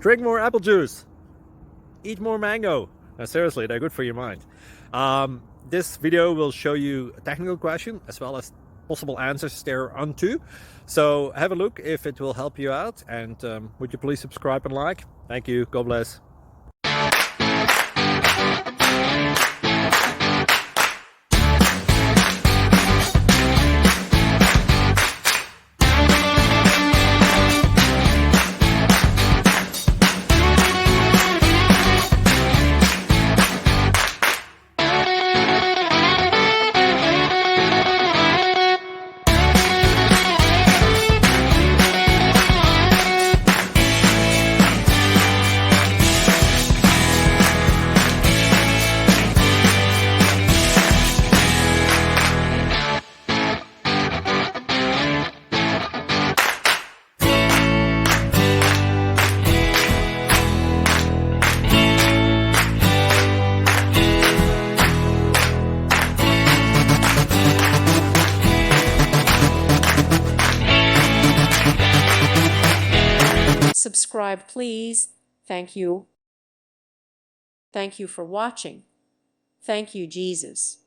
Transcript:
Drink more apple juice. Eat more mango. Now, seriously, they're good for your mind. This video will show you a technical question as well as possible answers thereunto. So have a look if it will help you out, and would you please subscribe and like? Thank you. God bless. Subscribe, please. Thank you. Thank you for watching. Thank you, Jesus.